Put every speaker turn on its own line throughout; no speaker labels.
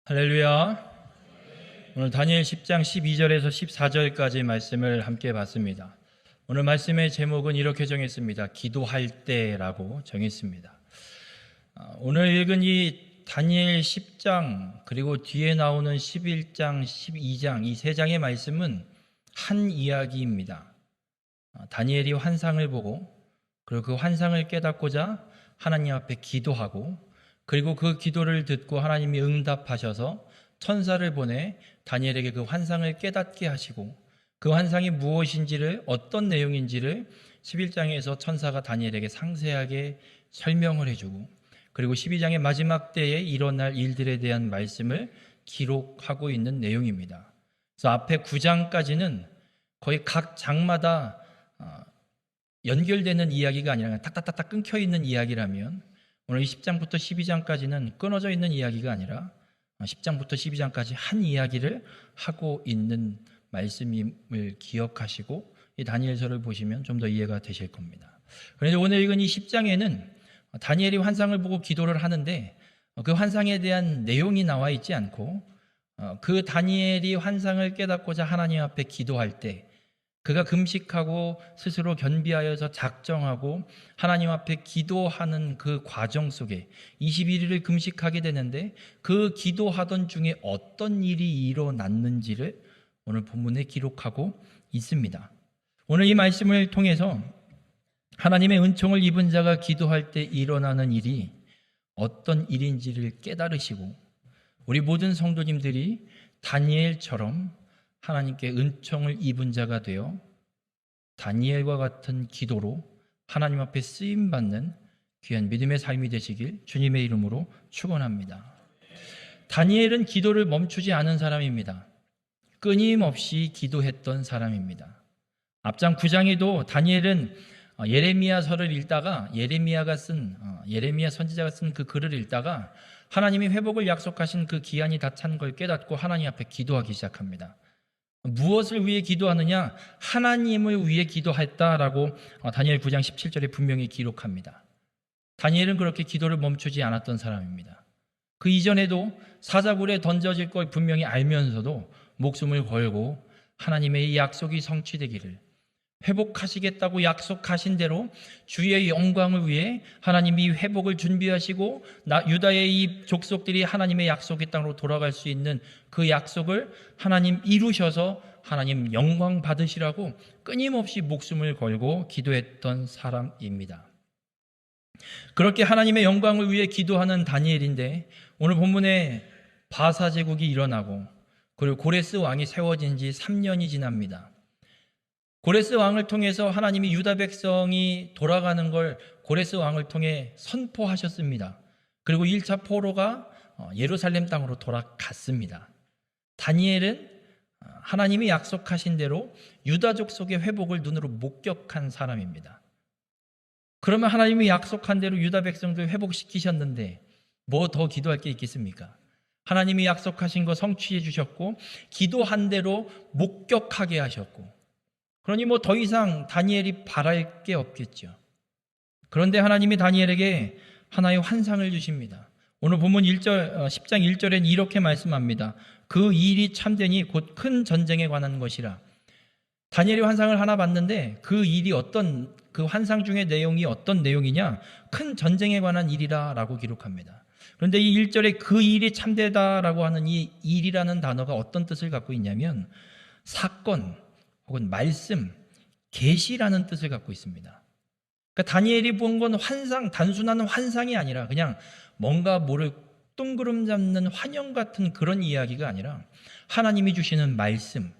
할렐루야. 오늘 다니엘 10장 12절에서 14절까지 말씀을 함께 봤습니다. 오늘 말씀의 제목은 이렇게 정했습니다. 기도할 때라고 정했습니다. 오늘 읽은 이 다니엘 10장 그리고 뒤에 나오는 11장, 12장 이 세 장의 말씀은 한 이야기입니다. 다니엘이 환상을 보고 그리고 그 환상을 깨닫고자 하나님 앞에 기도하고 그리고 그 기도를 듣고 하나님이 응답하셔서 천사를 보내 다니엘에게 그 환상을 깨닫게 하시고 그 환상이 무엇인지를 어떤 내용인지를 11장에서 천사가 다니엘에게 상세하게 설명을 해주고 그리고 12장의 마지막 때에 일어날 일들에 대한 말씀을 기록하고 있는 내용입니다. 그래서 앞에 9장까지는 거의 각 장마다 연결되는 이야기가 아니라 탁탁탁탁 끊겨 있는 이야기라면 오늘 10장부터 12장까지는 끊어져 있는 이야기가 아니라 10장부터 12장까지 한 이야기를 하고 있는 말씀임을 기억하시고 이 다니엘서를 보시면 좀 더 이해가 되실 겁니다. 그런데 오늘 읽은 이 10장에는 다니엘이 환상을 보고 기도를 하는데 그 환상에 대한 내용이 나와 있지 않고 그 다니엘이 환상을 깨닫고자 하나님 앞에 기도할 때 그가 금식하고 스스로 겸비하여서 작정하고 하나님 앞에 기도하는 그 과정 속에 21일을 금식하게 되는데 그 기도하던 중에 어떤 일이 일어났는지를 오늘 본문에 기록하고 있습니다. 오늘 이 말씀을 통해서 하나님의 은총을 입은 자가 기도할 때 일어나는 일이 어떤 일인지를 깨달으시고 우리 모든 성도님들이 다니엘처럼 하나님께 은총을 입은 자가 되어 다니엘과 같은 기도로 하나님 앞에 쓰임받는 귀한 믿음의 삶이 되시길 주님의 이름으로 축원합니다. 다니엘은 기도를 멈추지 않은 사람입니다. 끊임없이 기도했던 사람입니다. 앞장 9장에도 다니엘은 예레미야서를 읽다가 예레미야 선지자가 쓴 그 글을 읽다가 하나님이 회복을 약속하신 그 기한이 다 찬 걸 깨닫고 하나님 앞에 기도하기 시작합니다. 무엇을 위해 기도하느냐? 하나님을 위해 기도했다라고 다니엘 9장 17절에 분명히 기록합니다. 다니엘은 그렇게 기도를 멈추지 않았던 사람입니다. 그 이전에도 사자굴에 던져질 걸 분명히 알면서도 목숨을 걸고 하나님의 이 약속이 성취되기를 회복하시겠다고 약속하신 대로 주의 영광을 위해 하나님이 회복을 준비하시고 유다의 이 족속들이 하나님의 약속의 땅으로 돌아갈 수 있는 그 약속을 하나님 이루셔서 하나님 영광 받으시라고 끊임없이 목숨을 걸고 기도했던 사람입니다. 그렇게 하나님의 영광을 위해 기도하는 다니엘인데 오늘 본문에 바사 제국이 일어나고 그리고 고레스 왕이 세워진 지 3년이 지납니다. 고레스 왕을 통해서 하나님이 유다 백성이 돌아가는 걸 고레스 왕을 통해 선포하셨습니다. 그리고 1차 포로가 예루살렘 땅으로 돌아갔습니다. 다니엘은 하나님이 약속하신 대로 유다족 속의 회복을 눈으로 목격한 사람입니다. 그러면 하나님이 약속한 대로 유다 백성들 회복시키셨는데 뭐 더 기도할 게 있겠습니까? 하나님이 약속하신 거 성취해 주셨고 기도한 대로 목격하게 하셨고 그러니 뭐 더 이상 다니엘이 바랄 게 없겠죠. 그런데 하나님이 다니엘에게 하나의 환상을 주십니다. 오늘 본문 10장 1절엔 이렇게 말씀합니다. 그 일이 참되니 곧 큰 전쟁에 관한 것이라. 다니엘이 환상을 하나 봤는데 그 일이 그 환상 중의 내용이 어떤 내용이냐? 큰 전쟁에 관한 일이라 라고 기록합니다. 그런데 이 1절에 그 일이 참되다라고 하는 이 일이라는 단어가 어떤 뜻을 갖고 있냐면 사건 혹은 말씀, 계시라는 뜻을 갖고 있습니다. 그러니까 다니엘이 본 건 단순한 환상이 아니라 그냥 뭔가 모를 뜬구름 잡는 환영 같은 그런 이야기가 아니라 하나님이 주시는 말씀,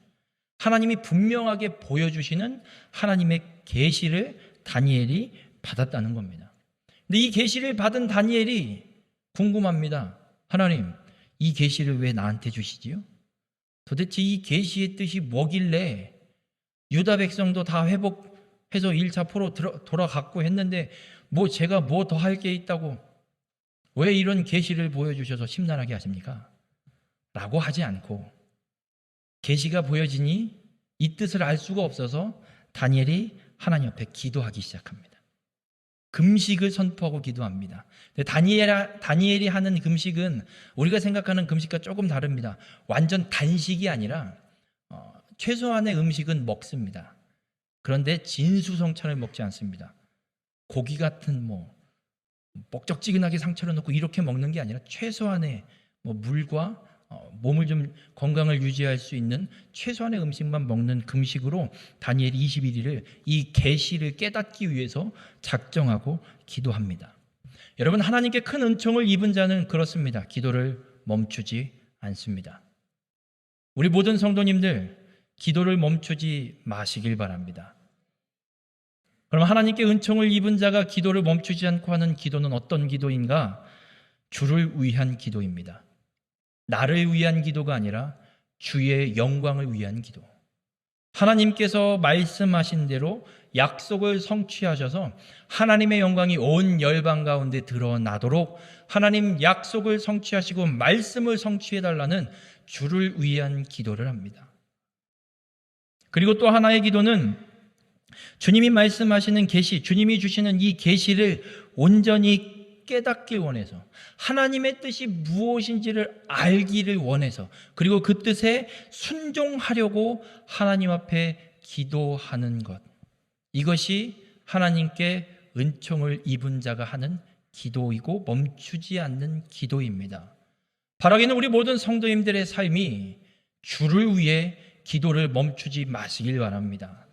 하나님이 분명하게 보여주시는 하나님의 계시를 다니엘이 받았다는 겁니다. 근데 이 계시를 받은 다니엘이 궁금합니다. 하나님, 이 계시를 왜 나한테 주시지요? 도대체 이 계시의 뜻이 뭐길래 유다 백성도 다 회복해서 1차 포로 돌아갔고 했는데 뭐 제가 뭐 더 할 게 있다고 왜 이런 계시를 보여주셔서 심란하게 하십니까? 라고 하지 않고 계시가 보여지니 이 뜻을 알 수가 없어서 다니엘이 하나님 앞에 기도하기 시작합니다. 금식을 선포하고 기도합니다. 다니엘이 하는 금식은 우리가 생각하는 금식과 조금 다릅니다. 완전 단식이 아니라 최소한의 음식은 먹습니다. 그런데 진수성찬을 먹지 않습니다. 고기 같은 뻑적지근하게 상처를 넣고 이렇게 먹는 게 아니라 최소한의 물과 몸을 좀 건강을 유지할 수 있는 최소한의 음식만 먹는 금식으로 다니엘 21일을 이 계시를 깨닫기 위해서 작정하고 기도합니다. 여러분, 하나님께 큰 은총을 입은 자는 그렇습니다. 기도를 멈추지 않습니다. 우리 모든 성도님들 기도를 멈추지 마시길 바랍니다. 그럼 하나님께 은총을 입은 자가 기도를 멈추지 않고 하는 기도는 어떤 기도인가? 주를 위한 기도입니다. 나를 위한 기도가 아니라 주의 영광을 위한 기도. 하나님께서 말씀하신 대로 약속을 성취하셔서 하나님의 영광이 온 열방 가운데 드러나도록 하나님 약속을 성취하시고 말씀을 성취해달라는 주를 위한 기도를 합니다. 그리고 또 하나의 기도는 주님이 말씀하시는 계시, 주님이 주시는 이 계시를 온전히 깨닫길 원해서, 하나님의 뜻이 무엇인지를 알기를 원해서, 그리고 그 뜻에 순종하려고 하나님 앞에 기도하는 것, 이것이 하나님께 은총을 입은 자가 하는 기도이고 멈추지 않는 기도입니다. 바라기는 우리 모든 성도님들의 삶이 주를 위해 기도를 멈추지 마시길 바랍니다.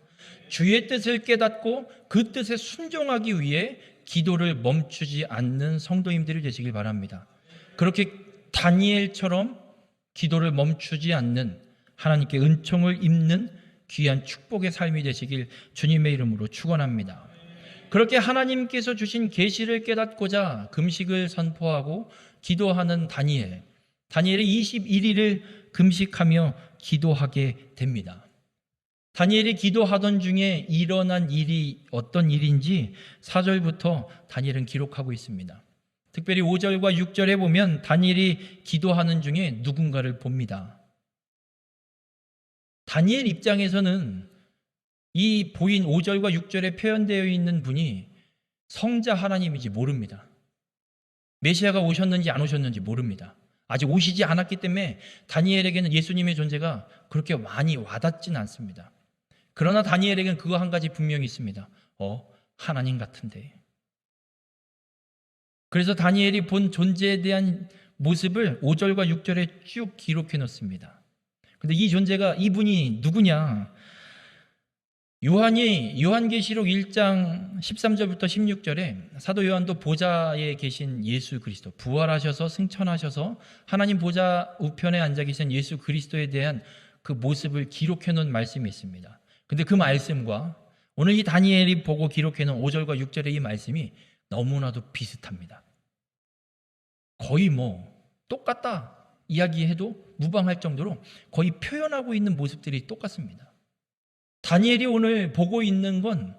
주의 뜻을 깨닫고 그 뜻에 순종하기 위해 기도를 멈추지 않는 성도님들이 되시길 바랍니다. 그렇게 다니엘처럼 기도를 멈추지 않는, 하나님께 은총을 입는 귀한 축복의 삶이 되시길 주님의 이름으로 축원합니다. 그렇게 하나님께서 주신 계시를 깨닫고자 금식을 선포하고 기도하는 다니엘이 21일을 금식하며 기도하게 됩니다. 다니엘이 기도하던 중에 일어난 일이 어떤 일인지 4절부터 다니엘은 기록하고 있습니다. 특별히 5절과 6절에 보면 다니엘이 기도하는 중에 누군가를 봅니다. 다니엘 입장에서는 이 보인 5절과 6절에 표현되어 있는 분이 성자 하나님인지 모릅니다. 메시아가 오셨는지 안 오셨는지 모릅니다. 아직 오시지 않았기 때문에 다니엘에게는 예수님의 존재가 그렇게 많이 와닿지는 않습니다. 그러나 다니엘에게는 그거 한 가지 분명히 있습니다. 하나님 같은데. 그래서 다니엘이 본 존재에 대한 모습을 5절과 6절에 쭉 기록해 놓습니다. 근데 이분이 누구냐? 요한계시록 1장 13절부터 16절에 사도 요한도 보좌에 계신 예수 그리스도, 부활하셔서 승천하셔서 하나님 보좌 우편에 앉아 계신 예수 그리스도에 대한 그 모습을 기록해 놓은 말씀이 있습니다. 근데 그 말씀과 오늘 이 다니엘이 보고 기록해 놓은 5절과 6절의 이 말씀이 너무나도 비슷합니다. 거의 똑같다 이야기해도 무방할 정도로 거의 표현하고 있는 모습들이 똑같습니다. 다니엘이 오늘 보고 있는 건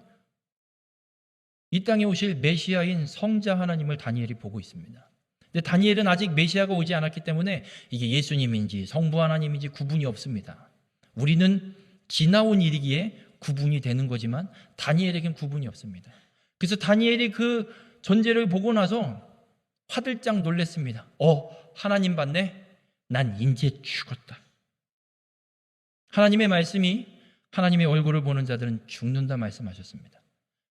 이 땅에 오실 메시아인 성자 하나님을 다니엘이 보고 있습니다. 근데 다니엘은 아직 메시아가 오지 않았기 때문에 이게 예수님인지 성부 하나님인지 구분이 없습니다. 우리는 지나온 일이기에 구분이 되는 거지만 다니엘에겐 구분이 없습니다. 그래서 다니엘이 그 존재를 보고 나서 화들짝 놀랐습니다. 하나님 봤네? 난 이제 죽었다. 하나님의 말씀이 하나님의 얼굴을 보는 자들은 죽는다 말씀하셨습니다.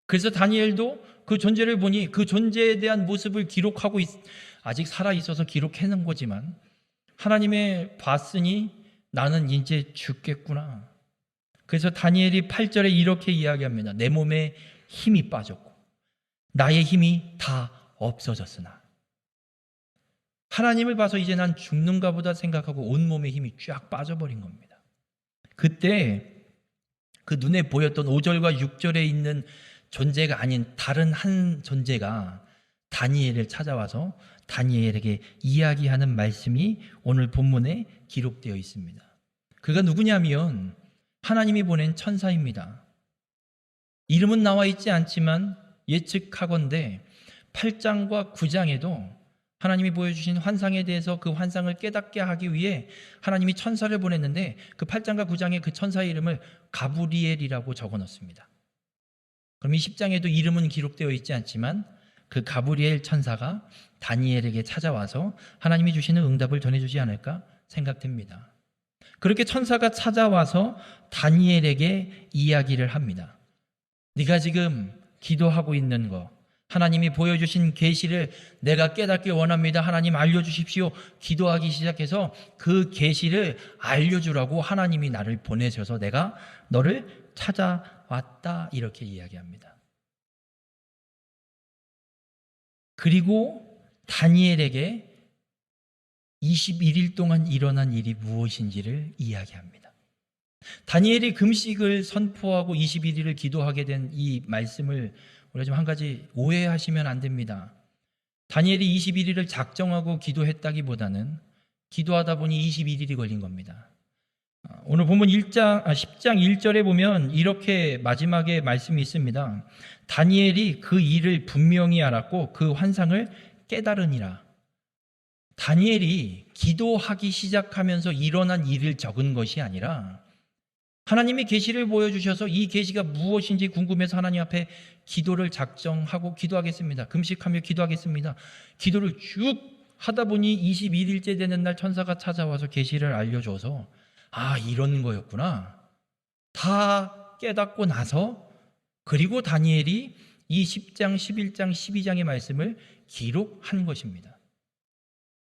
그래서 다니엘도 그 존재를 보니 그 존재에 대한 모습을 기록하고 아직 살아있어서 기록해놓은 거지만 하나님의 봤으니 나는 이제 죽겠구나. 그래서 다니엘이 8절에 이렇게 이야기합니다. 내 몸에 힘이 빠졌고 나의 힘이 다 없어졌으나 하나님을 봐서 이제 난 죽는가 보다 생각하고 온몸에 힘이 쫙 빠져버린 겁니다. 그때 그 눈에 보였던 5절과 6절에 있는 존재가 아닌 다른 한 존재가 다니엘을 찾아와서 다니엘에게 이야기하는 말씀이 오늘 본문에 기록되어 있습니다. 그가 누구냐면 하나님이 보낸 천사입니다. 이름은 나와 있지 않지만 예측하건대 8장과 9장에도 하나님이 보여주신 환상에 대해서 그 환상을 깨닫게 하기 위해 하나님이 천사를 보냈는데 그 8장과 9장에 그 천사의 이름을 가브리엘이라고 적어 놓습니다. 그럼 이 10장에도 이름은 기록되어 있지 않지만 그 가브리엘 천사가 다니엘에게 찾아와서 하나님이 주시는 응답을 전해주지 않을까 생각됩니다. 그렇게 천사가 찾아와서 다니엘에게 이야기를 합니다. 네가 지금 기도하고 있는 거, 하나님이 보여주신 계시를 내가 깨닫기 원합니다. 하나님 알려주십시오. 기도하기 시작해서 그 계시를 알려주라고 하나님이 나를 보내셔서 내가 너를 찾아왔다, 이렇게 이야기합니다. 그리고 다니엘에게 21일 동안 일어난 일이 무엇인지를 이야기합니다. 다니엘이 금식을 선포하고 21일을 기도하게 된 이 말씀을 우리가 좀 한 가지 오해하시면 안 됩니다. 다니엘이 21일을 작정하고 기도했다기보다는 기도하다 보니 21일이 걸린 겁니다. 오늘 본문 10장 1절에 보면 이렇게 마지막에 말씀이 있습니다. 다니엘이 그 일을 분명히 알았고 그 환상을 깨달으니라. 다니엘이 기도하기 시작하면서 일어난 일을 적은 것이 아니라 하나님이 계시를 보여주셔서 이 계시가 무엇인지 궁금해서 하나님 앞에 기도를 작정하고 기도하겠습니다. 금식하며 기도하겠습니다. 기도를 쭉 하다 보니 21일째 되는 날 천사가 찾아와서 계시를 알려줘서 아, 이런 거였구나. 다 깨닫고 나서 그리고 다니엘이 이 10장, 11장, 12장의 말씀을 기록한 것입니다.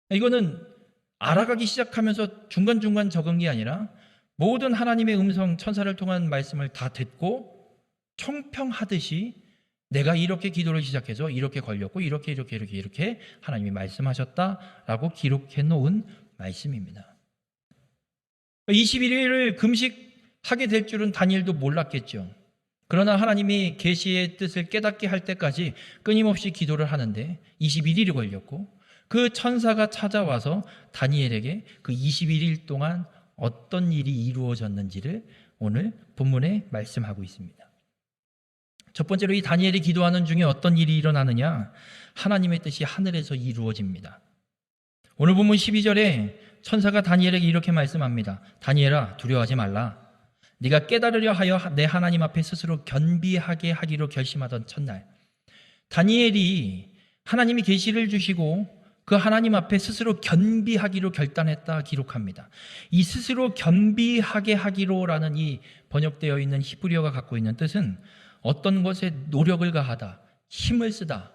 이거는 알아가기 시작하면서 중간중간 적은 게 아니라 모든 하나님의 음성, 천사를 통한 말씀을 다 듣고 총평하듯이 내가 이렇게 기도를 시작해서 이렇게 걸렸고 이렇게 하나님이 말씀하셨다라고 기록해 놓은 말씀입니다. 21일을 금식하게 될 줄은 다니엘도 몰랐겠죠. 그러나 하나님이 계시의 뜻을 깨닫게 할 때까지 끊임없이 기도를 하는데 21일이 걸렸고 그 천사가 찾아와서 다니엘에게 그 21일 동안 어떤 일이 이루어졌는지를 오늘 본문에 말씀하고 있습니다. 첫 번째로 이 다니엘이 기도하는 중에 어떤 일이 일어나느냐? 하나님의 뜻이 하늘에서 이루어집니다. 오늘 본문 12절에 천사가 다니엘에게 이렇게 말씀합니다. 다니엘아, 두려워하지 말라. 네가 깨달으려 하여 내 하나님 앞에 스스로 겸비하게 하기로 결심하던 첫날, 다니엘이 하나님이 계시를 주시고 그 하나님 앞에 스스로 겸비하기로 결단했다 기록합니다. 이 스스로 겸비하게 하기로라는 이 번역되어 있는 히브리어가 갖고 있는 뜻은 어떤 것에 노력을 가하다, 힘을 쓰다,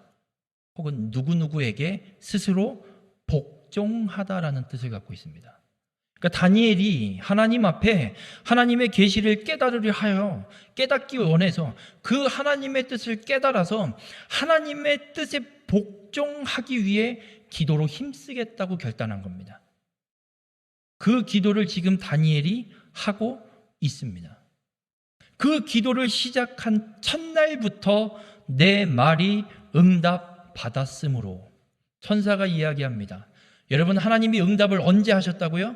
혹은 누구누구에게 스스로 복종하다라는 뜻을 갖고 있습니다. 그러니까 다니엘이 하나님 앞에 하나님의 계시를 깨달으려 하여 깨닫기 원해서 그 하나님의 뜻을 깨달아서 하나님의 뜻에 복종하기 위해 기도로 힘쓰겠다고 결단한 겁니다. 그 기도를 지금 다니엘이 하고 있습니다. 그 기도를 시작한 첫날부터 내 말이 응답받았으므로 천사가 이야기합니다. 여러분, 하나님이 응답을 언제 하셨다고요?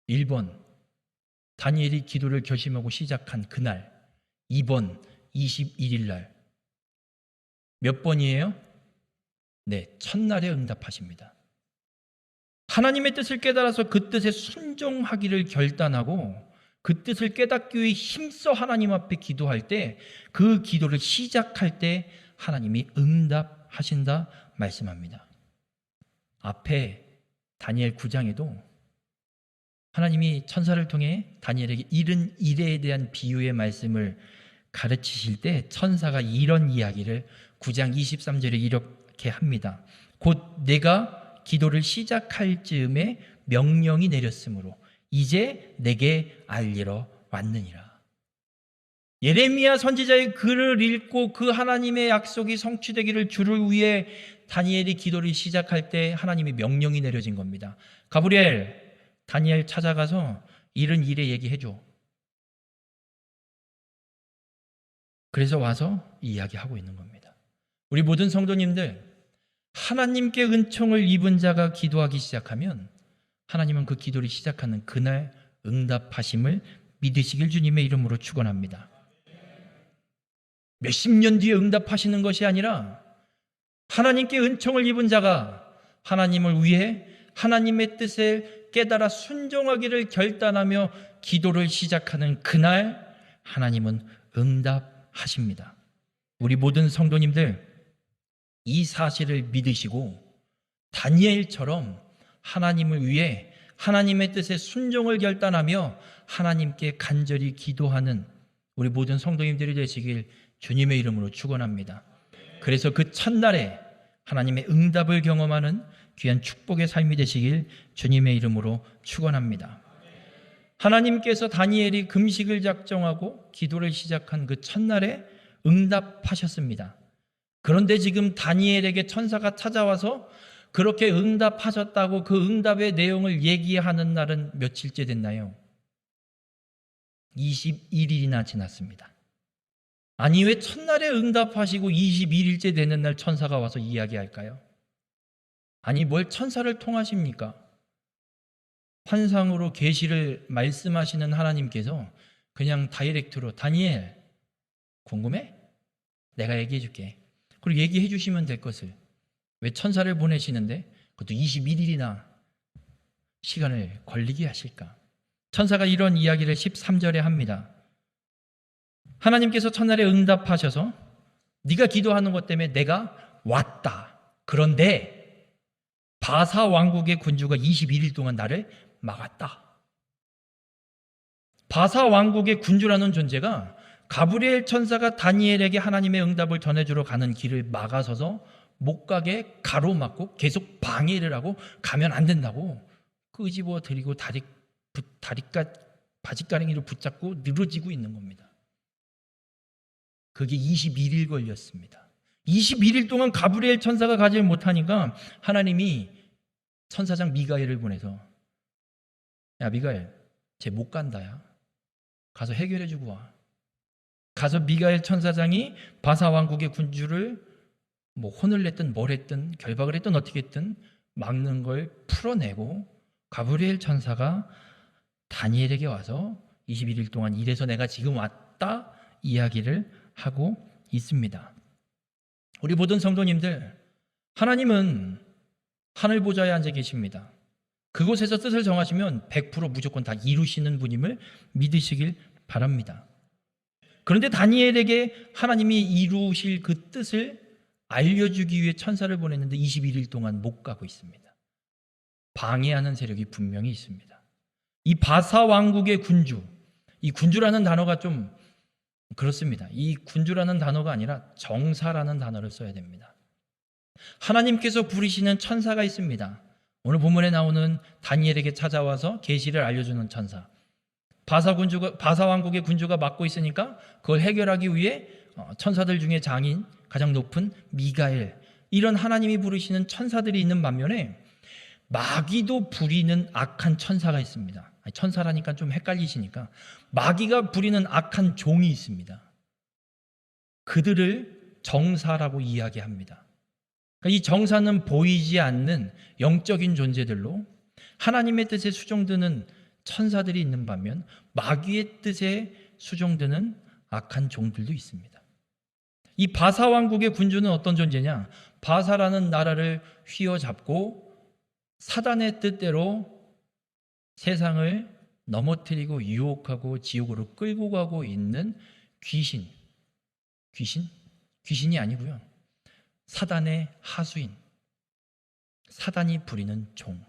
1번, 다니엘이 기도를 결심하고 시작한 그날. 2번, 21일 날. 몇 번이에요? 네, 첫날에 응답하십니다. 하나님의 뜻을 깨달아서 그 뜻에 순종하기를 결단하고 그 뜻을 깨닫기 위해 힘써 하나님 앞에 기도할 때, 그 기도를 시작할 때 하나님이 응답하신다 말씀합니다. 앞에 다니엘 9장에도 하나님이 천사를 통해 다니엘에게 이른 일에 대한 비유의 말씀을 가르치실 때 천사가 이런 이야기를 9장 23절에 이렇게 합니다. 곧 내가 기도를 시작할 즈음에 명령이 내렸으므로 이제 내게 알리러 왔느니라. 예레미야 선지자의 글을 읽고 그 하나님의 약속이 성취되기를 주를 위해 다니엘이 기도를 시작할 때 하나님의 명령이 내려진 겁니다. 가브리엘, 다니엘 찾아가서 이런 일에 얘기해줘. 그래서 와서 이야기하고 있는 겁니다. 우리 모든 성도님들, 하나님께 은총을 입은 자가 기도하기 시작하면 하나님은 그 기도를 시작하는 그날 응답하심을 믿으시길 주님의 이름으로 축원합니다. 몇십 년 뒤에 응답하시는 것이 아니라 하나님께 은총을 입은 자가 하나님을 위해 하나님의 뜻을 깨달아 순종하기를 결단하며 기도를 시작하는 그날 하나님은 응답하십니다. 우리 모든 성도님들 이 사실을 믿으시고 다니엘처럼 하나님을 위해 하나님의 뜻에 순종을 결단하며 하나님께 간절히 기도하는 우리 모든 성도님들이 되시길 주님의 이름으로 축원합니다. 그래서 그 첫날에 하나님의 응답을 경험하는 귀한 축복의 삶이 되시길 주님의 이름으로 축원합니다. 하나님께서 다니엘이 금식을 작정하고 기도를 시작한 그 첫날에 응답하셨습니다. 그런데 지금 다니엘에게 천사가 찾아와서 그렇게 응답하셨다고 그 응답의 내용을 얘기하는 날은 며칠째 됐나요? 21일이나 지났습니다. 아니 왜 첫날에 응답하시고 21일째 되는 날 천사가 와서 이야기할까요? 아니 뭘 천사를 통하십니까? 환상으로 계시를 말씀하시는 하나님께서 그냥 다이렉트로 다니엘 궁금해? 내가 얘기해 줄게. 그리고 얘기해 주시면 될 것을 왜 천사를 보내시는데 그것도 21일이나 시간을 걸리게 하실까? 천사가 이런 이야기를 13절에 합니다. 하나님께서 첫날에 응답하셔서 네가 기도하는 것 때문에 내가 왔다. 그런데 바사 왕국의 군주가 21일 동안 나를 막았다. 바사 왕국의 군주라는 존재가 가브리엘 천사가 다니엘에게 하나님의 응답을 전해주러 가는 길을 막아서서 못 가게 가로막고 계속 방해를 하고 가면 안 된다고 끄집어 들이고 바짓가랭이를 붙잡고 늘어지고 있는 겁니다. 그게 21일 걸렸습니다. 21일 동안 가브리엘 천사가 가지 못하니까 하나님이 천사장 미가엘을 보내서 야 미가엘 쟤 못 간다야. 가서 해결해 주고 와. 가서 미가엘 천사장이 바사 왕국의 군주를 혼을 냈든 뭘 했든 결박을 했든 어떻게 했든 막는 걸 풀어내고 가브리엘 천사가 다니엘에게 와서 21일 동안 이래서 내가 지금 왔다 이야기를 하고 있습니다. 우리 모든 성도님들 하나님은 하늘 보좌에 앉아 계십니다. 그곳에서 뜻을 정하시면 100% 무조건 다 이루시는 분임을 믿으시길 바랍니다. 그런데 다니엘에게 하나님이 이루실 그 뜻을 알려주기 위해 천사를 보냈는데 21일 동안 못 가고 있습니다. 방해하는 세력이 분명히 있습니다. 이 바사 왕국의 군주, 이 군주라는 단어가 좀 그렇습니다. 이 군주라는 단어가 아니라 정사라는 단어를 써야 됩니다. 하나님께서 부르시는 천사가 있습니다. 오늘 본문에 나오는 다니엘에게 찾아와서 계시를 알려주는 천사. 바사 왕국의 군주가 맡고 있으니까 그걸 해결하기 위해 천사들 중에 장인, 가장 높은 미가엘, 이런 하나님이 부르시는 천사들이 있는 반면에 마귀도 부리는 악한 천사가 있습니다. 천사라니까 좀 헷갈리시니까 마귀가 부리는 악한 종이 있습니다. 그들을 정사라고 이야기합니다. 이 정사는 보이지 않는 영적인 존재들로 하나님의 뜻에 수종드는 천사들이 있는 반면 마귀의 뜻에 수종드는 악한 종들도 있습니다. 이 바사 왕국의 군주는 어떤 존재냐? 바사라는 나라를 휘어잡고 사단의 뜻대로 세상을 넘어뜨리고 유혹하고 지옥으로 끌고 가고 있는 귀신이 아니고요. 사단의 하수인, 사단이 부리는 종.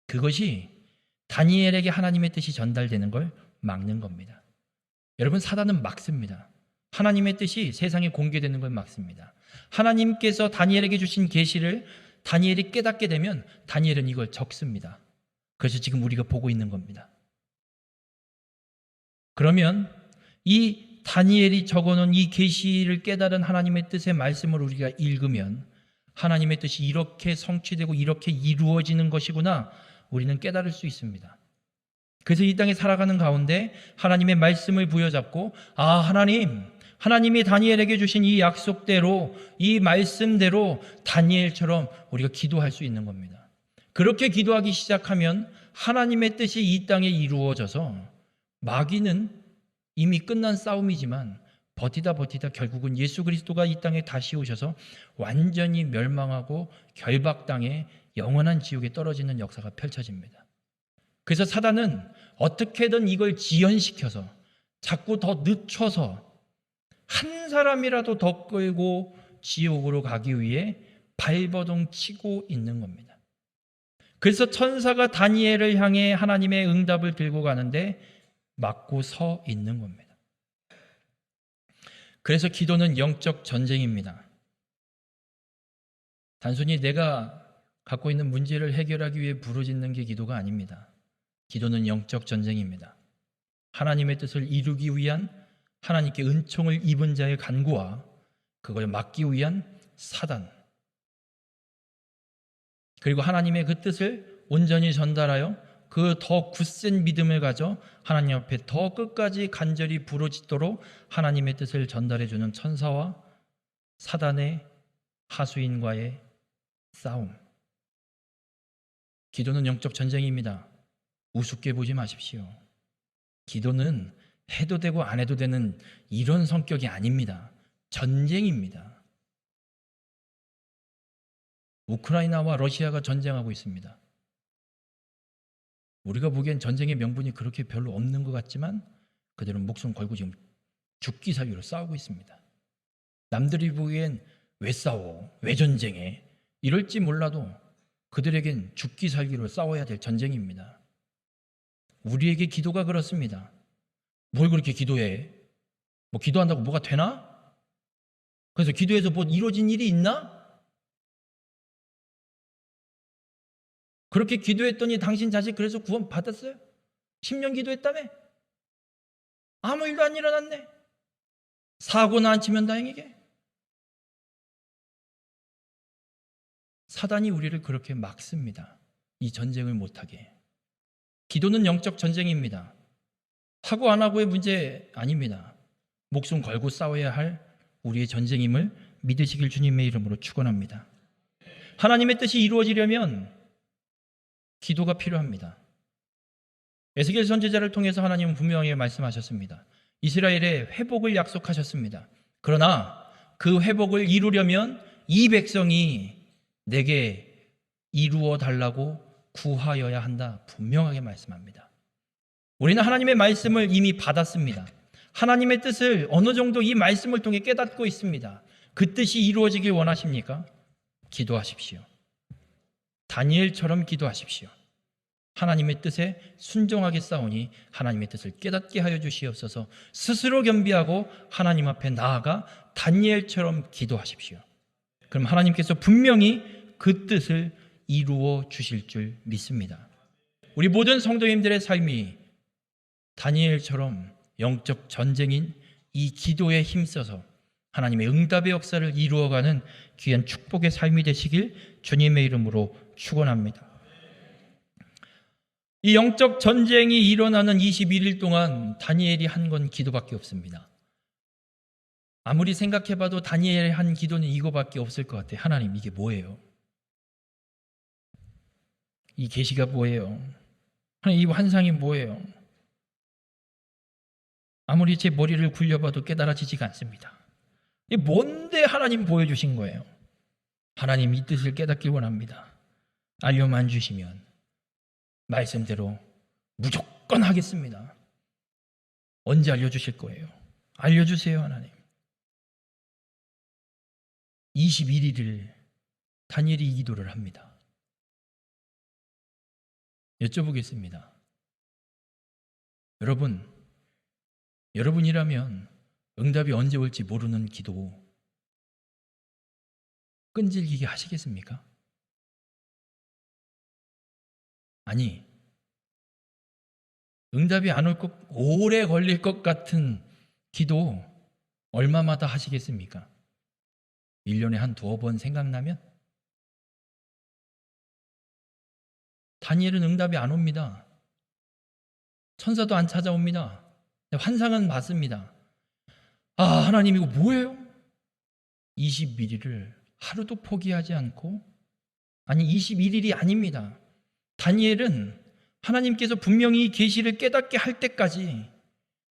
그것이 다니엘에게 하나님의 뜻이 전달되는 걸 막는 겁니다. 여러분, 사단은 막습니다. 하나님의 뜻이 세상에 공개되는 걸 막습니다. 하나님께서 다니엘에게 주신 계시를 다니엘이 깨닫게 되면 다니엘은 이걸 적습니다. 그래서 지금 우리가 보고 있는 겁니다. 그러면 이 다니엘이 적어놓은 이 계시를 깨달은 하나님의 뜻의 말씀을 우리가 읽으면 하나님의 뜻이 이렇게 성취되고 이렇게 이루어지는 것이구나 우리는 깨달을 수 있습니다. 그래서 이 땅에 살아가는 가운데 하나님의 말씀을 부여잡고 하나님이 다니엘에게 주신 이 약속대로 이 말씀대로 다니엘처럼 우리가 기도할 수 있는 겁니다. 그렇게 기도하기 시작하면 하나님의 뜻이 이 땅에 이루어져서 마귀는 이미 끝난 싸움이지만 버티다 결국은 예수 그리스도가 이 땅에 다시 오셔서 완전히 멸망하고 결박당해 영원한 지옥에 떨어지는 역사가 펼쳐집니다. 그래서 사단은 어떻게든 이걸 지연시켜서 자꾸 더 늦춰서 한 사람이라도 더 끌고 지옥으로 가기 위해 발버둥 치고 있는 겁니다. 그래서 천사가 다니엘을 향해 하나님의 응답을 들고 가는데 막고 서 있는 겁니다. 그래서 기도는 영적 전쟁입니다. 단순히 내가 갖고 있는 문제를 해결하기 위해 부르짖는 게 기도가 아닙니다. 기도는 영적 전쟁입니다. 하나님의 뜻을 이루기 위한 하나님께 은총을 입은 자의 간구와 그걸 막기 위한 사단, 그리고 하나님의 그 뜻을 온전히 전달하여 그 더 굳센 믿음을 가져 하나님 앞에 더 끝까지 간절히 부르짖도록 하나님의 뜻을 전달해주는 천사와 사단의 하수인과의 싸움. 기도는 영적 전쟁입니다. 우습게 보지 마십시오. 기도는 해도 되고 안 해도 되는 이런 성격이 아닙니다. 전쟁입니다. 우크라이나와 러시아가 전쟁하고 있습니다. 우리가 보기엔 전쟁의 명분이 그렇게 별로 없는 것 같지만 그들은 목숨 걸고 지금 죽기 살기로 싸우고 있습니다. 남들이 보기엔 왜 싸워? 왜 전쟁해? 이럴지 몰라도 그들에겐 죽기 살기로 싸워야 될 전쟁입니다. 우리에게 기도가 그렇습니다. 뭘 그렇게 기도해? 뭐 기도한다고 뭐가 되나? 그래서 기도해서 뭐 이루어진 일이 있나? 그렇게 기도했더니 당신 자식 그래서 구원 받았어요? 10년 기도했다며? 아무 일도 안 일어났네. 사고나 안 치면 다행이게. 사단이 우리를 그렇게 막습니다. 이 전쟁을 못하게. 기도는 영적 전쟁입니다. 하고 안 하고의 문제 아닙니다. 목숨 걸고 싸워야 할 우리의 전쟁임을 믿으시길 주님의 이름으로 축원합니다. 하나님의 뜻이 이루어지려면 기도가 필요합니다. 에스겔 선지자를 통해서 하나님은 분명하게 말씀하셨습니다. 이스라엘의 회복을 약속하셨습니다. 그러나 그 회복을 이루려면 이 백성이 내게 이루어 달라고 구하여야 한다. 분명하게 말씀합니다. 우리는 하나님의 말씀을 이미 받았습니다. 하나님의 뜻을 어느 정도 이 말씀을 통해 깨닫고 있습니다. 그 뜻이 이루어지길 원하십니까? 기도하십시오. 다니엘처럼 기도하십시오. 하나님의 뜻에 순종하게 싸우니 하나님의 뜻을 깨닫게 하여 주시옵소서. 스스로 겸비하고 하나님 앞에 나아가 다니엘처럼 기도하십시오. 그럼 하나님께서 분명히 그 뜻을 이루어 주실 줄 믿습니다. 우리 모든 성도님들의 삶이 다니엘처럼 영적 전쟁인 이 기도에 힘써서 하나님의 응답의 역사를 이루어가는 귀한 축복의 삶이 되시길 주님의 이름으로 축원합니다. 이 영적 전쟁이 일어나는 21일 동안 다니엘이 한 건 기도밖에 없습니다. 아무리 생각해봐도 다니엘이 한 기도는 이거밖에 없을 것 같아요. 하나님, 이게 뭐예요? 이 계시가 뭐예요? 하나님, 이 환상이 뭐예요? 아무리 제 머리를 굴려봐도 깨달아지지가 않습니다. 이게 뭔데 하나님 보여주신 거예요? 하나님, 이 뜻을 깨닫길 원합니다. 알려만 주시면 말씀대로 무조건 하겠습니다. 언제 알려주실 거예요? 알려주세요, 하나님. 21일을 다니엘이 이 기도를 합니다. 여쭤보겠습니다. 여러분이라면 응답이 언제 올지 모르는 기도 끈질기게 하시겠습니까? 아니, 응답이 안 올 것, 오래 걸릴 것 같은 기도 얼마마다 하시겠습니까? 1년에 한 2번 생각나면? 다니엘은 응답이 안 옵니다. 천사도 안 찾아옵니다. 환상은 맞습니다. 아, 하나님 이거 뭐예요? 21일을 하루도 포기하지 않고, 아니 21일이 아닙니다. 다니엘은 하나님께서 분명히 계시를 깨닫게 할 때까지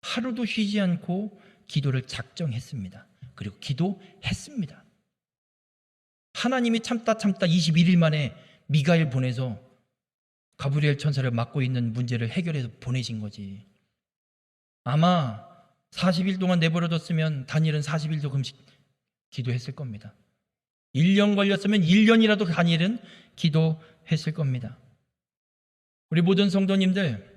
하루도 쉬지 않고 기도를 작정했습니다. 그리고 기도했습니다. 하나님이 참다 21일 만에 미가엘 보내서 가브리엘 천사를 맡고 있는 문제를 해결해서 보내신 거지. 아마 40일 동안 내버려뒀으면 다니엘은 40일도 금식 기도했을 겁니다. 1년 걸렸으면 1년이라도 다니엘은 기도했을 겁니다. 우리 모든 성도님들,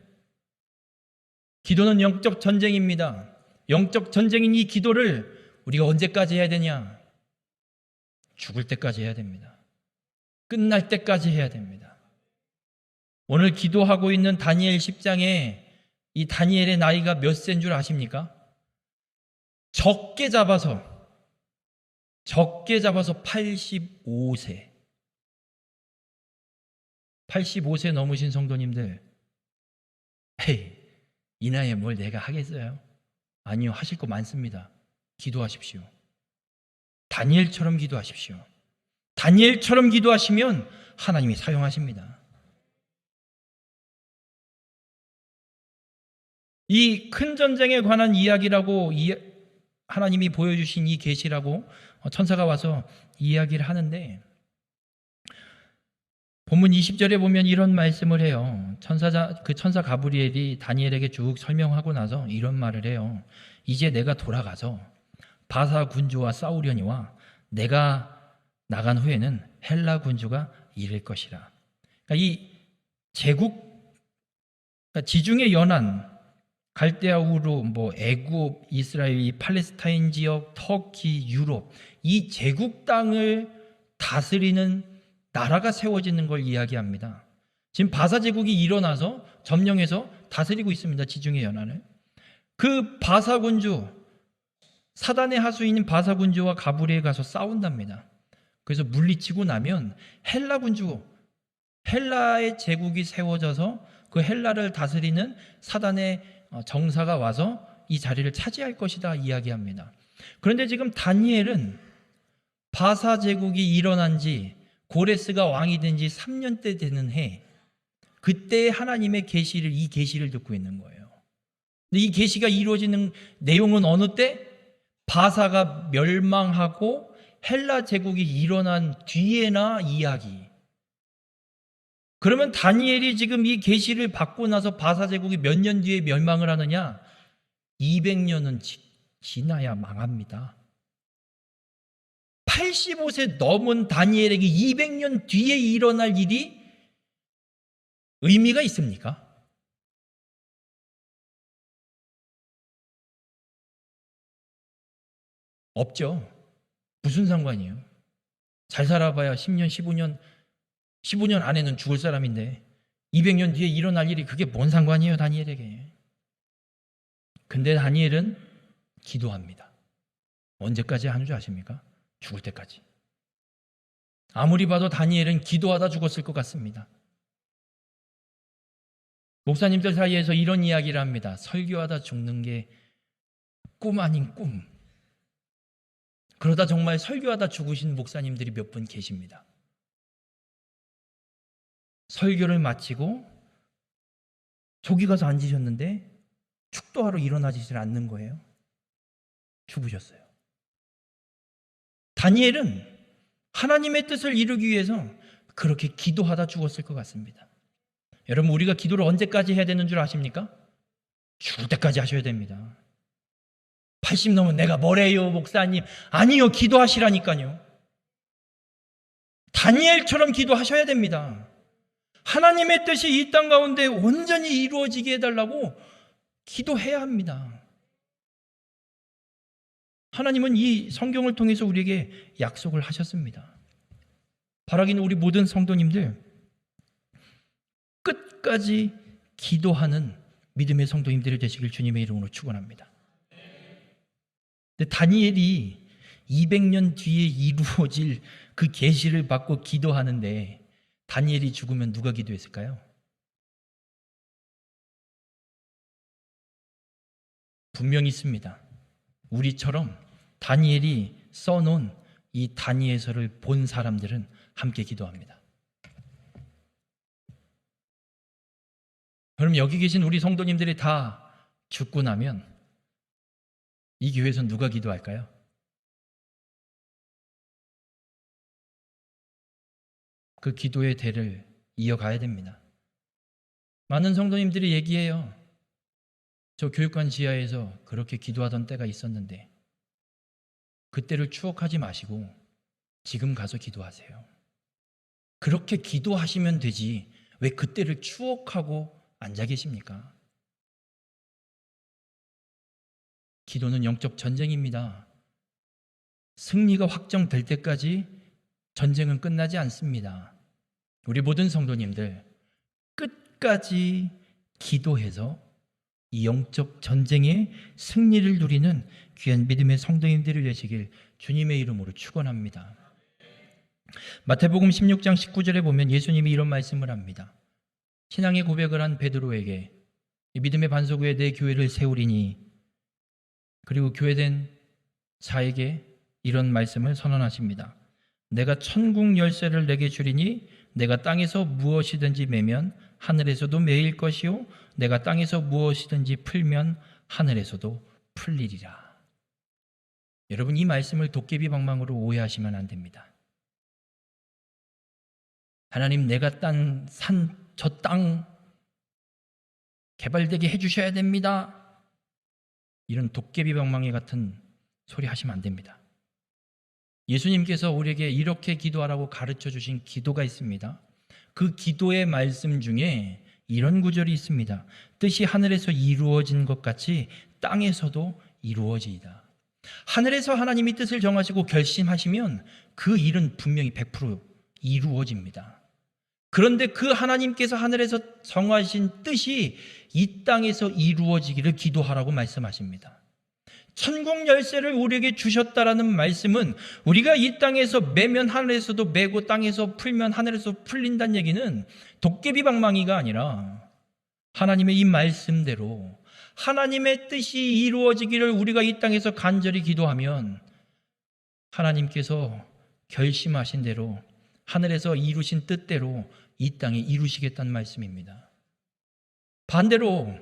기도는 영적 전쟁입니다. 영적 전쟁인 이 기도를 우리가 언제까지 해야 되냐? 죽을 때까지 해야 됩니다. 끝날 때까지 해야 됩니다. 오늘 기도하고 있는 다니엘 10장에 이 다니엘의 나이가 몇 세인 줄 아십니까? 적게 잡아서 85세. 85세 넘으신 성도님들, 헤이, 이 나이에 뭘 내가 하겠어요? 아니요, 하실 거 많습니다. 기도하십시오. 다니엘처럼 기도하십시오. 다니엘처럼 기도하시면 하나님이 사용하십니다. 이 큰 전쟁에 관한 이야기라고 하나님이 보여주신 이 계시라고 천사가 와서 이야기를 하는데, 본문 20절에 보면 이런 말씀을 해요. 천사 가브리엘이 다니엘에게 쭉 설명하고 나서 이런 말을 해요. 이제 내가 돌아가서 바사 군주와 싸우려니와 내가 나간 후에는 헬라 군주가 이를 것이라. 그러니까 이 제국, 그러니까 지중해 연안, 갈대아 우루, 애굽, 이스라엘, 팔레스타인 지역, 터키, 유럽, 이 제국 땅을 다스리는 나라가 세워지는 걸 이야기합니다. 지금 바사 제국이 일어나서 점령해서 다스리고 있습니다. 지중해 연안을. 그 바사 군주, 사단의 하수인인 바사 군주와 가브리엘 가서 싸운답니다. 그래서 물리치고 나면 헬라 군주, 헬라의 제국이 세워져서 그 헬라를 다스리는 사단의 정사가 와서 이 자리를 차지할 것이다 이야기합니다. 그런데 지금 다니엘은 바사 제국이 일어난 지, 고레스가 왕이 된 지 3년째 되는 해, 그때 하나님의 계시를, 이 계시를 듣고 있는 거예요. 근데 이 계시가 이루어지는 내용은 어느 때? 바사가 멸망하고 헬라 제국이 일어난 뒤에나 이야기. 그러면 다니엘이 지금 이 계시를 받고 나서 바사 제국이 몇 년 뒤에 멸망을 하느냐? 200년은 지나야 망합니다. 85세 넘은 다니엘에게 200년 뒤에 일어날 일이 의미가 있습니까? 없죠. 무슨 상관이에요? 잘 살아봐야 10년, 15년 안에는 죽을 사람인데 200년 뒤에 일어날 일이 그게 뭔 상관이에요, 다니엘에게. 근데 다니엘은 기도합니다. 언제까지 하는 줄 아십니까? 죽을 때까지. 아무리 봐도 다니엘은 기도하다 죽었을 것 같습니다. 목사님들 사이에서 이런 이야기를 합니다. 설교하다 죽는 게 꿈 아닌 꿈. 그러다 정말 설교하다 죽으신 목사님들이 몇 분 계십니다. 설교를 마치고 저기 가서 앉으셨는데 축도하러 일어나지질 않는 거예요. 죽으셨어요. 다니엘은 하나님의 뜻을 이루기 위해서 그렇게 기도하다 죽었을 것 같습니다. 여러분, 우리가 기도를 언제까지 해야 되는 줄 아십니까? 죽을 때까지 하셔야 됩니다. 80 넘으면 내가 뭐래요, 목사님? 아니요, 기도하시라니까요. 다니엘처럼 기도하셔야 됩니다. 하나님의 뜻이 이 땅 가운데 온전히 이루어지게 해달라고 기도해야 합니다. 하나님은 이 성경을 통해서 우리에게 약속을 하셨습니다. 바라기는 우리 모든 성도님들 끝까지 기도하는 믿음의 성도님들이 되시길 주님의 이름으로 축원합니다. 근데 다니엘이 200년 뒤에 이루어질 그 계시를 받고 기도하는데 다니엘이 죽으면 누가 기도했을까요? 분명히 있습니다. 우리처럼 다니엘이 써놓은 이 다니엘서를 본 사람들은 함께 기도합니다. 그럼 여기 계신 우리 성도님들이 다 죽고 나면 이 교회에서 누가 기도할까요? 그 기도의 대를 이어가야 됩니다. 많은 성도님들이 얘기해요. 저 교육관 지하에서 그렇게 기도하던 때가 있었는데 그때를 추억하지 마시고 지금 가서 기도하세요. 그렇게 기도하시면 되지 왜 그때를 추억하고 앉아 계십니까? 기도는 영적 전쟁입니다. 승리가 확정될 때까지 전쟁은 끝나지 않습니다. 우리 모든 성도님들 끝까지 기도해서 이 영적 전쟁의 승리를 누리는 귀한 믿음의 성도님들이 되시길 주님의 이름으로 축원합니다. 마태복음 16장 19절에 보면 예수님이 이런 말씀을 합니다. 신앙의 고백을 한 베드로에게 믿음의 반석 위에 내 교회를 세우리니, 그리고 교회된 자에게 이런 말씀을 선언하십니다. 내가 천국 열쇠를 내게 주리니 내가 땅에서 무엇이든지 매면 하늘에서도 매일 것이요 내가 땅에서 무엇이든지 풀면 하늘에서도 풀리리라. 여러분, 이 말씀을 도깨비 방망으로 오해하시면 안 됩니다. 하나님, 내가 딴 산, 저 땅 개발되게 해주셔야 됩니다. 이런 도깨비 방망이 같은 소리 하시면 안 됩니다. 예수님께서 우리에게 이렇게 기도하라고 가르쳐 주신 기도가 있습니다. 그 기도의 말씀 중에 이런 구절이 있습니다. 뜻이 하늘에서 이루어진 것 같이 땅에서도 이루어지이다. 하늘에서 하나님이 뜻을 정하시고 결심하시면 그 일은 분명히 100% 이루어집니다. 그런데 그 하나님께서 하늘에서 정하신 뜻이 이 땅에서 이루어지기를 기도하라고 말씀하십니다. 천국 열쇠를 우리에게 주셨다라는 말씀은 우리가 이 땅에서 매면 하늘에서도 매고 땅에서 풀면 하늘에서 풀린다는 얘기는 도깨비 방망이가 아니라 하나님의 이 말씀대로 하나님의 뜻이 이루어지기를 우리가 이 땅에서 간절히 기도하면 하나님께서 결심하신 대로 하늘에서 이루신 뜻대로 이 땅에 이루시겠다는 말씀입니다. 반대로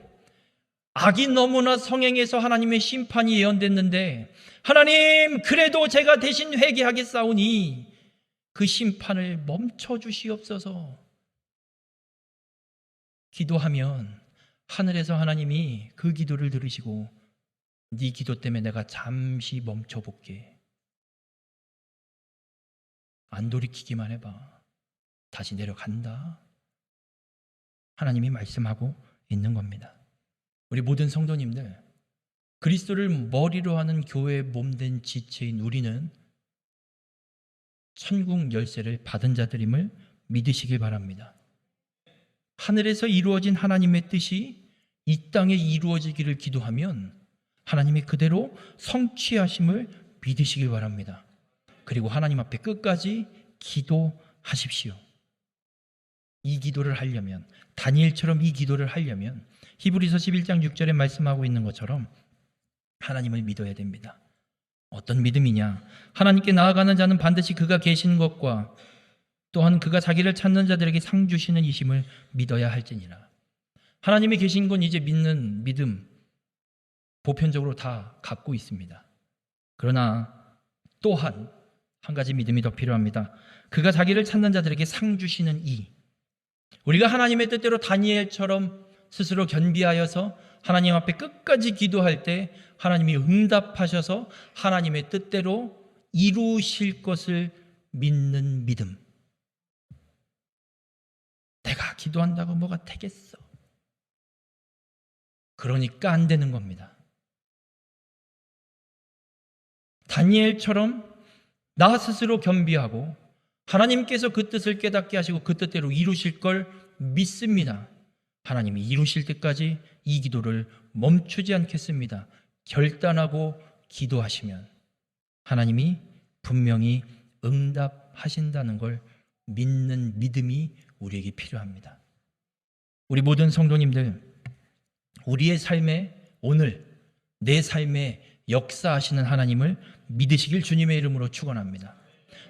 악이 너무나 성행해서 하나님의 심판이 예언됐는데 하나님, 그래도 제가 대신 회개하겠사오니 그 심판을 멈춰주시옵소서 기도하면 하늘에서 하나님이 그 기도를 들으시고 네 기도 때문에 내가 잠시 멈춰볼게. 안 돌이키기만 해봐. 다시 내려간다. 하나님이 말씀하고 있는 겁니다. 우리 모든 성도님들, 그리스도를 머리로 하는 교회의 몸된 지체인 우리는 천국 열쇠를 받은 자들임을 믿으시길 바랍니다. 하늘에서 이루어진 하나님의 뜻이 이 땅에 이루어지기를 기도하면 하나님이 그대로 성취하심을 믿으시길 바랍니다. 그리고 하나님 앞에 끝까지 기도하십시오. 이 기도를 하려면, 다니엘처럼 이 기도를 하려면 히브리서 11장 6절에 말씀하고 있는 것처럼 하나님을 믿어야 됩니다. 어떤 믿음이냐? 하나님께 나아가는 자는 반드시 그가 계신 것과 또한 그가 자기를 찾는 자들에게 상 주시는 이심을 믿어야 할지니라. 하나님이 계신 건 이제 믿는 믿음 보편적으로 다 갖고 있습니다. 그러나 또한 한 가지 믿음이 더 필요합니다. 그가 자기를 찾는 자들에게 상 주시는 이. 우리가 하나님의 뜻대로 다니엘처럼 스스로 겸비하여서 하나님 앞에 끝까지 기도할 때 하나님이 응답하셔서 하나님의 뜻대로 이루실 것을 믿는 믿음. 내가 기도한다고 뭐가 되겠어? 그러니까 안 되는 겁니다. 다니엘처럼 나 스스로 겸비하고 하나님께서 그 뜻을 깨닫게 하시고 그 뜻대로 이루실 걸 믿습니다. 하나님이 이루실 때까지 이 기도를 멈추지 않겠습니다. 결단하고 기도하시면 하나님이 분명히 응답하신다는 걸 믿는 믿음이 우리에게 필요합니다. 우리 모든 성도님들, 우리의 삶에 오늘 내 삶에 역사하시는 하나님을 믿으시길 주님의 이름으로 축원합니다.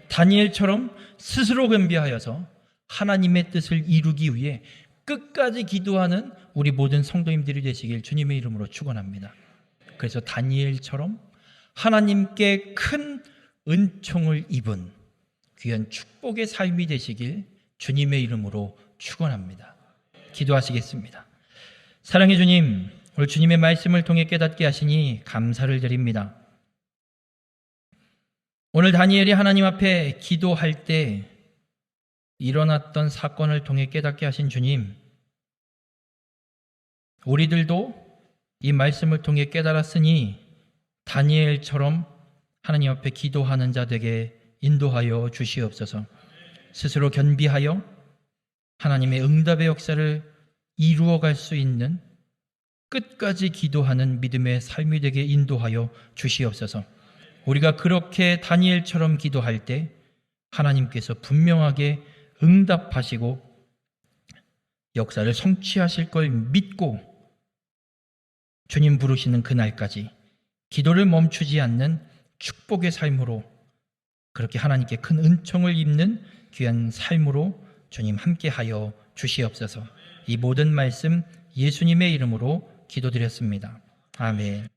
다니엘처럼 스스로 겸비하여서 하나님의 뜻을 이루기 위해 끝까지 기도하는 우리 모든 성도님들이 되시길 주님의 이름으로 축원합니다. 그래서 다니엘처럼 하나님께 큰 은총을 입은 귀한 축복의 삶이 되시길 주님의 이름으로 축원합니다. 기도하시겠습니다. 사랑의 주님, 오늘 주님의 말씀을 통해 깨닫게 하시니 감사를 드립니다. 오늘 다니엘이 하나님 앞에 기도할 때 일어났던 사건을 통해 깨닫게 하신 주님, 우리들도 이 말씀을 통해 깨달았으니 다니엘처럼 하나님 앞에 기도하는 자들에게 인도하여 주시옵소서. 스스로 겸비하여 하나님의 응답의 역사를 이루어갈 수 있는 끝까지 기도하는 믿음의 삶이 되게 인도하여 주시옵소서. 우리가 그렇게 다니엘처럼 기도할 때 하나님께서 분명하게 응답하시고 역사를 성취하실 걸 믿고 주님 부르시는 그날까지 기도를 멈추지 않는 축복의 삶으로, 그렇게 하나님께 큰 은총을 입는 귀한 삶으로 주님 함께하여 주시옵소서. 이 모든 말씀 예수님의 이름으로 기도드렸습니다. 아멘.